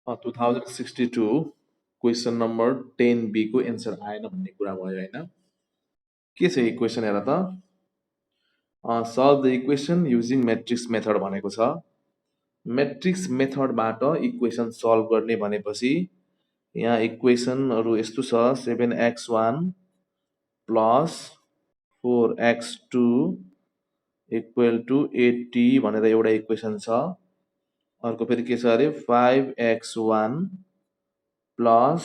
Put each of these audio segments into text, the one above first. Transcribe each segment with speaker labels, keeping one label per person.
Speaker 1: 2062 question number 10B को answer आएन भन्ने कुरा भयो होइन। के छ इक्वेसन हेर त, solve the equation using matrix method भनेको छ। म्याट्रिक्स मेथडबाट इक्वेसन सल्भ गर्ने भनेपछि यहाँ इक्वेसनहरू यस्तो छ, 7x1 plus 4x2 equal to 80 भनेर एउटा इक्वेसन छ। अर्को फेरि के छ अरे 5x1 plus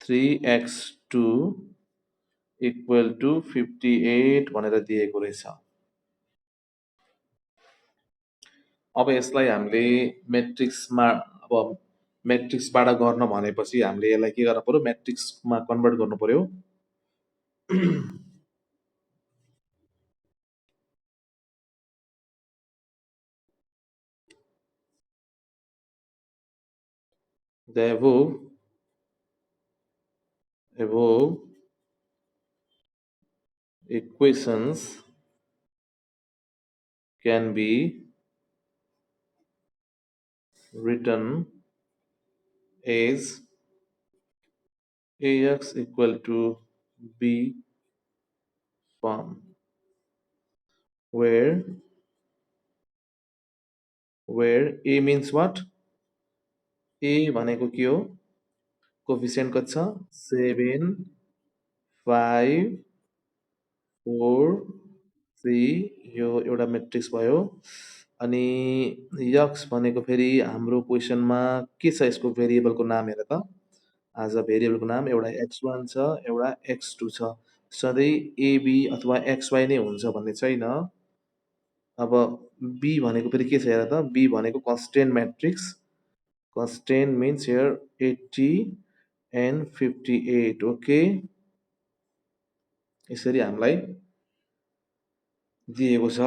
Speaker 1: 3x2 equal to 58 भनेर दिएको रहेछ। अब यसलाई हामीले म्याट्रिक्समा अब म्याट्रिक्सबाट गर्न भनेपछि हामीले यसलाई के गर्नु पर्यो, म्याट्रिक्समा कन्भर्ट गर्नु पर्यो। The above equations can be written as ax equal to b form, where a means what? a भनेको के हो, कोफिसिएन्ट कति छ 7 5 4 3 यो एउटा म्याट्रिक्स भयो। अनि यक्स भनेको फेरि हाम्रो क्वेसनमा के छ, यसको भेरिएबलको नाम हेर त। आज भेरिएबलको नाम एउटा x1 छ, एउटा x2 छ। सधैँ एबी अथवा xy नै हुन्छ भन्ने छैन। अब बी भनेको फेरि के छ हेर त, बी भनेको constant matrix. Constant means here 80 and 58। Okay, यसरी हामीलाई दिएको छ।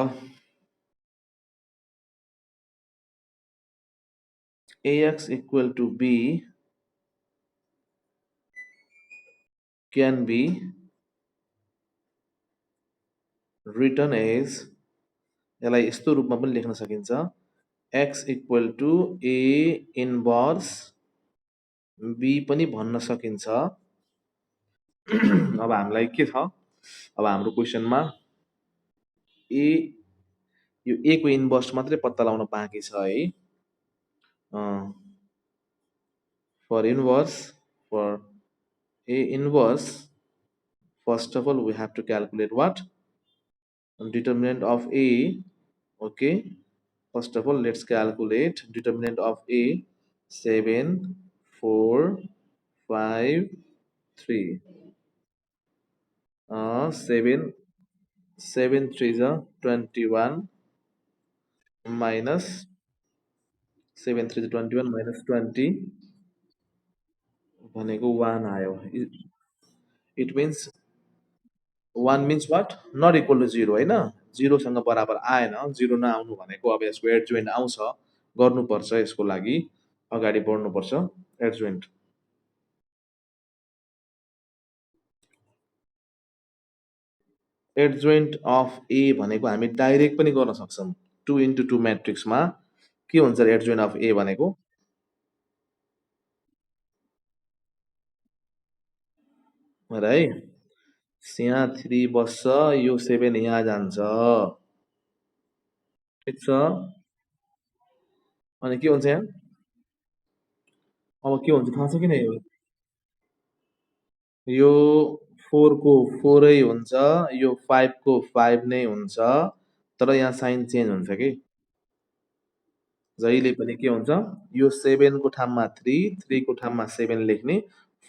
Speaker 1: ax equal to b can be written as, यसलाई यस्तो रूपमा पनि लेख्न सकिन्छ, x equal to a inverse b पनि भन्न सकिन्छ। अब हामीलाई के छ, अब हाम्रो क्वेसनमा ए यो ए को इन्भर्स मात्रै पत्ता लगाउन बाँकी छ है। For inverse, for a inverse, first of all we have to calculate what, determinant of a. Okay, first of all let's calculate determinant of a, 7 4 5 3, 7 7 3 21 minus 7 3 21 minus 20 भनेको 1 आयो। It means 1 means what, not equal to 0 होइन, 0सँग बराबर आएन। 0 नआउनु भनेको अब यसको adjoint आउँछ, गर्नुपर्छ, यसको लागि अगाडि बढ्नुपर्छ। एडजोइन्ट एडजोइन्ट अफ ए भनेको हामी डाइरेक्ट पनि गर्न सक्छौँ। 2 into 2 म्याट्रिक्समा के हुन्छ एडजोइन्ट अफ ए भनेको, है यहाँ 3 बस्छ, यो 7 यहाँ जान्छ, ठिक छ। अनि के हुन्छ यहाँ, अब के हुन्छ थाहा छ कि नै, यो 4 को 4 नै हुन्छ, यो 5 को 5 नै हुन्छ, तर यहाँ साइन चेन्ज हुन्छ कि जहिले पनि के हुन्छ, यो 7 को ठाउँमा 3, 3 को ठाउँमा 7 लेख्ने,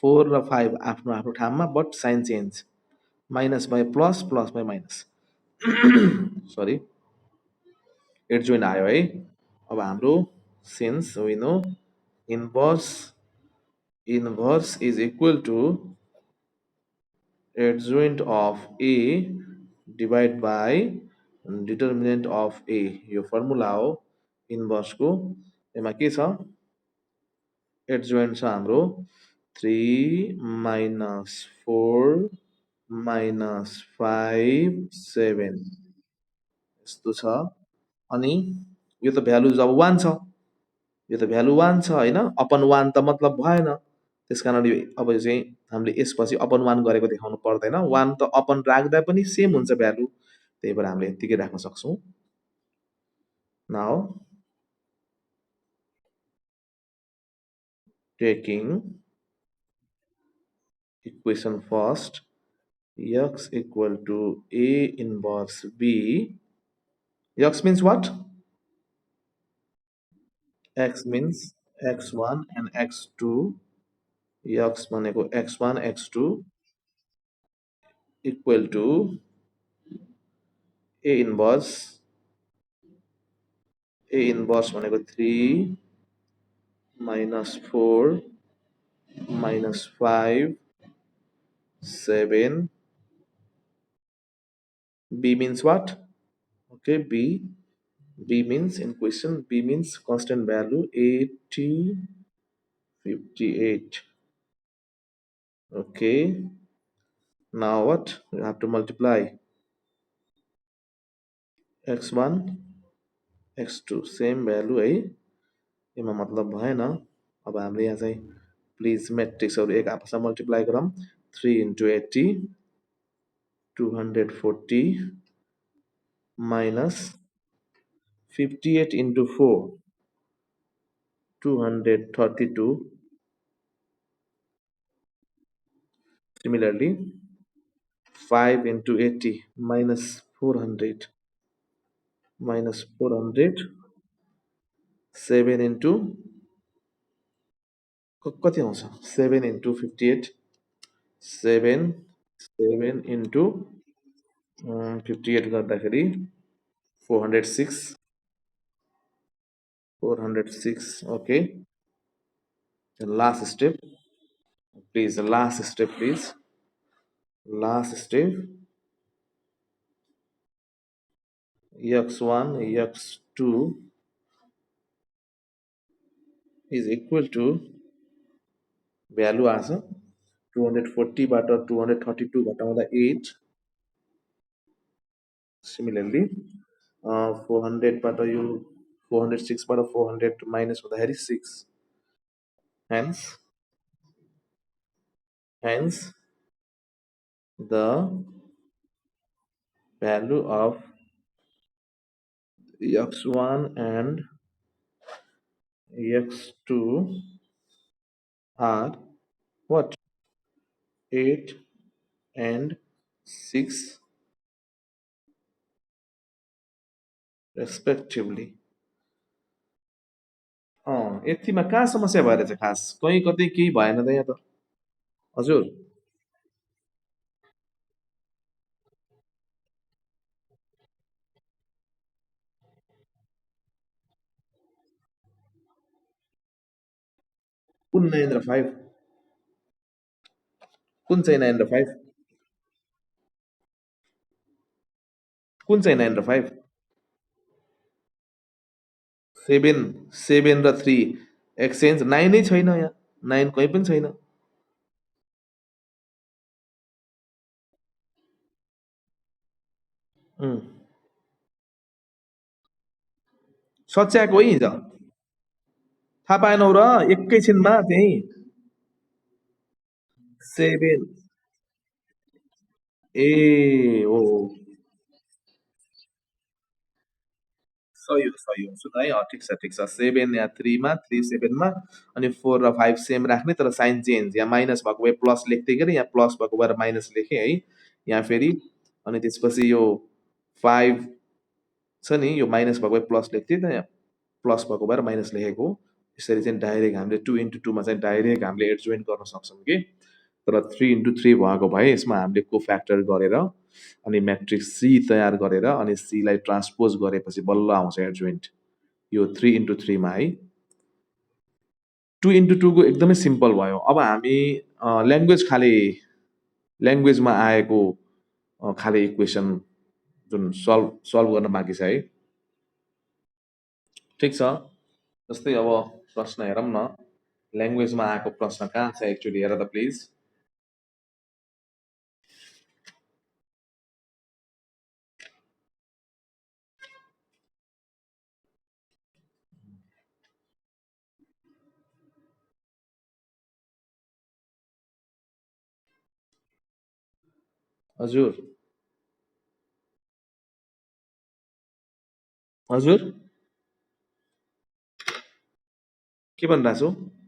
Speaker 1: 4 र 5 आफ्नो आफ्नो ठाउँमा, but sign change, minus by plus, plus by minus. Sorry, adjoint आयो है। अब हाम्रो since we know inverse is equal to adjoint of A divide by determinant of A, यो फर्मुला हो इन्भर्सको। यसमा के छ, एडजोइन्ट छ हाम्रो 3 minus 4 minus 5 7 यस्तो छ। अनि यो त भ्यालु अब 1 छ, यो त भ्यालु 1 छ होइन, अपन 1 त मतलब भएन। त्यस कारणले अब यो चाहिँ हामीले यसपछि अपन 1 गरेको देखाउनु पर्दैन। 1 त अपन राख्दा पनि सेम हुन्छ भ्यालु, त्यही भएर हामीले यत्तिकै राख्न सक्छौँ। Now taking equation first, x equal to A inverse B. X means what? X means x1 and x2. X भनेको x1 x2 equal to A inverse. A inverse भनेको 3 minus 4 minus 5 7. B means what? Okay, B means in question, B means constant value 80 58. Okay, now what? You have to multiply x1 x2 same value है, यसमा मतलब भएन। अब हामीले यहाँ चाहिँ please मेट्रिक्सहरू एक आपसमा मल्टिप्लाई गरौँ। 3 into 80 240 minus 58 into 4 232. Similarly 5 into 80 minus 400 minus 400 7 into कति आउँछ 7 into 58 7 7 into 58 गर्दाखेरि 406 406. Okay, the last step please, the last step please, last step x1 x2 is equal to value आछ 240 बाट 232 घटाउँदा 8. Similarly 400 बाट यो 406 बाट 400 माइनस हुँदाखेरि 6. Hence the value of x1 and x2 are what? 8 and 6 respectively. यतिमा कहाँ समस्या भएर चाहिँ खास कहीँ कतै केही भएन त यहाँ त हजुर। कुन 9 र 5? कुन चाहिँ 9 र 5? कुन चाहिँ 9 र 5? 7 7 र 3 एक्सचेन्ज 9 नै छैन, यहाँ 9 कहीँ पनि छैन। सच्याएको है हिजो थाहा पाएनौ र एकैछिनमा त्यही 7 ए हो सही हो सुन है ठिक छ ठिक छ 7 या 3 मा 3 7 मा अनि 4 र 5 सेम राख्ने तर साइन चेन्ज, यहाँ माइनस भएको भए प्लस लेख्दै गरे, यहाँ प्लस भएको भएर माइनस लेखेँ है यहाँ फेरि। अनि त्यसपछि यो 5 छ नि यो माइनस भएको भए प्लस लेख्थेँ त यहाँ प्लस भएको भएर माइनस लेखेको हो। यसरी चाहिँ डाइरेक्ट हामीले 2 into 2 मा चाहिँ डाइरेक्ट हामीले एडजोइन्ट गर्न सक्छौँ कि। तर 3 into 3 भएको भए यसमा हामीले को फ्याक्टर गरेर अनि म्याट्रिक्स सी तयार गरेर अनि सीलाई ट्रान्सपोज गरेपछि बल्ल आउँछ एडजोइन्ट यो 3 into 3 मा है। 2 into 2 को एकदमै सिम्पल भयो। अब हामी ल्याङ्ग्वेजमा आएको खाले इक्वेसन जुन सल्भ गर्न बाँकी छ है। ठिक छ, जस्तै अब प्रश्न हेरौँ न, ल्याङ्ग्वेजमा आएको प्रश्न कहाँ छ एक्चुअली हेर त प्लिज। हजुर हजुर के भनिरहेको छु